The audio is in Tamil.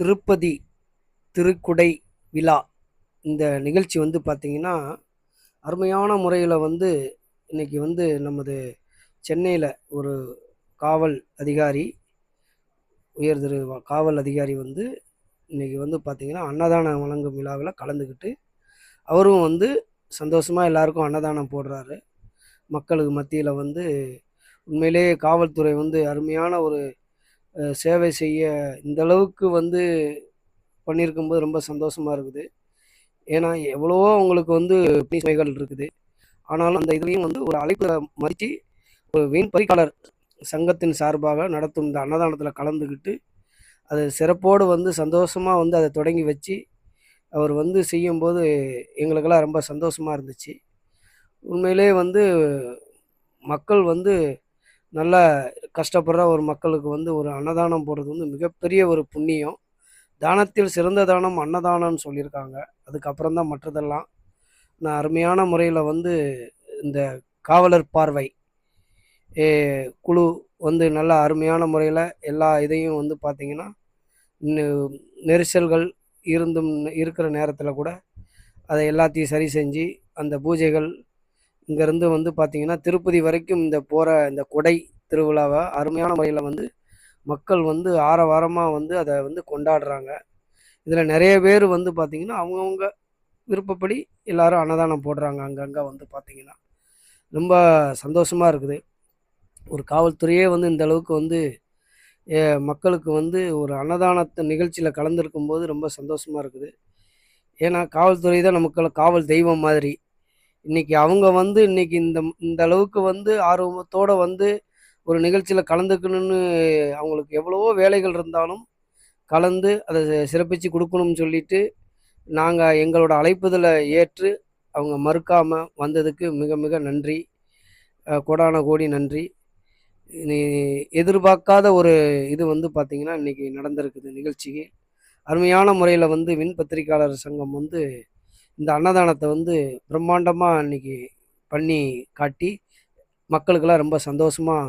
திருப்பதி திருக்குடை விழா இந்த நிகழ்ச்சி வந்து பார்த்திங்கன்னா அருமையான முறையில் வந்து இன்றைக்கி வந்து நமது சென்னையில் ஒரு காவல் அதிகாரி உயர் திரு காவல் அதிகாரி வந்து இன்றைக்கி வந்து பார்த்திங்கன்னா அன்னதானம் வழங்கும் விழாவில் கலந்துக்கிட்டு அவரும் வந்து சந்தோஷமாக எல்லாருக்கும் அன்னதானம் போடுறாரு. மக்களுக்கு மத்தியில் வந்து உண்மையிலேயே காவல்துறை வந்து அருமையான ஒரு சேவை செய்ய இந்த அளவுக்கு வந்து பண்ணியிருக்கும்போது ரொம்ப சந்தோஷமாக இருக்குது. ஏன்னா எவ்வளவோ அவங்களுக்கு வந்து சுமைகள் இருக்குது. ஆனாலும் அந்த இதுலேயும் வந்து ஒரு அழைப்பை மதித்து ஒரு வீண் பறிக்காளர் சங்கத்தின் சார்பாக நடத்தும் இந்த அன்னதானத்தில் கலந்துக்கிட்டு அது சிறப்போடு வந்து சந்தோஷமாக வந்து அதை தொடங்கி வச்சு அவர் வந்து செய்யும்போது எங்களுக்கெல்லாம் ரொம்ப சந்தோஷமாக இருந்துச்சு. உண்மையிலே வந்து மக்கள் வந்து நல்லா கஷ்டப்படுற ஒரு மக்களுக்கு வந்து ஒரு அன்னதானம் போடுறது வந்து மிகப்பெரிய ஒரு புண்ணியம். தானத்தில் சிறந்த தானம் அன்னதானம்னு சொல்லியிருக்காங்க. அதுக்கப்புறம் தான் மற்றதெல்லாம். நான் அருமையான முறையில் வந்து இந்த காவலர் பார்வை குழு வந்து நல்லா அருமையான முறையில் எல்லா இதையும் வந்து பார்த்திங்கன்னா நெரிசல்கள் இருந்தும் இருக்கிற நேரத்தில் கூட அதை எல்லாத்தையும் சரி செஞ்சு அந்த பூஜைகள் இங்கேருந்து வந்து பார்த்திங்கன்னா திருப்பதி வரைக்கும் இந்த போகிற இந்த கொடை திருவிழாவை அருமையான முறையில் வந்து மக்கள் வந்து ஆரவாரமாக வந்து அதை வந்து கொண்டாடுறாங்க. இதில் நிறைய பேர் வந்து பார்த்திங்கன்னா அவங்கவுங்க விருப்பப்படி எல்லாரும் அன்னதானம் போடுறாங்க. அங்கங்கே வந்து பார்த்திங்கன்னா ரொம்ப சந்தோஷமாக இருக்குது. ஒரு காவல்துறையே வந்து இந்த அளவுக்கு வந்து மக்களுக்கு வந்து ஒரு அன்னதானத்தை நிகழ்ச்சியில் கலந்துருக்கும்போது ரொம்ப சந்தோஷமாக இருக்குது. ஏன்னா காவல்துறை தான் நமக்கு காவல் தெய்வம் மாதிரி. இன்றைக்கி அவங்க வந்து இன்றைக்கி இந்த அளவுக்கு வந்து ஆர்வத்தோடு வந்து ஒரு நிகழ்ச்சியில் கலந்துக்கணும்னு அவங்களுக்கு எவ்வளவோ வேலைகள் இருந்தாலும் கலந்து அதை சிறப்பித்து கொடுக்கணும்னு சொல்லிட்டு நாங்கள் எங்களோட அழைப்புதலை ஏற்று அவங்க மறுக்காமல் வந்ததுக்கு மிக மிக நன்றி. கோடான கோடி நன்றி. எதிர்பார்க்காத ஒரு இது வந்து பார்த்திங்கன்னா இன்றைக்கி நடந்திருக்குது நிகழ்ச்சிக்கு. அருமையான முறையில் வந்து விண் பத்திரிக்கையாளர் சங்கம் வந்து இந்த அன்னதானத்தை வந்து பிரம்மாண்டமாக இன்றைக்கி பண்ணி காட்டி மக்களுக்கெல்லாம் ரொம்ப சந்தோஷமாக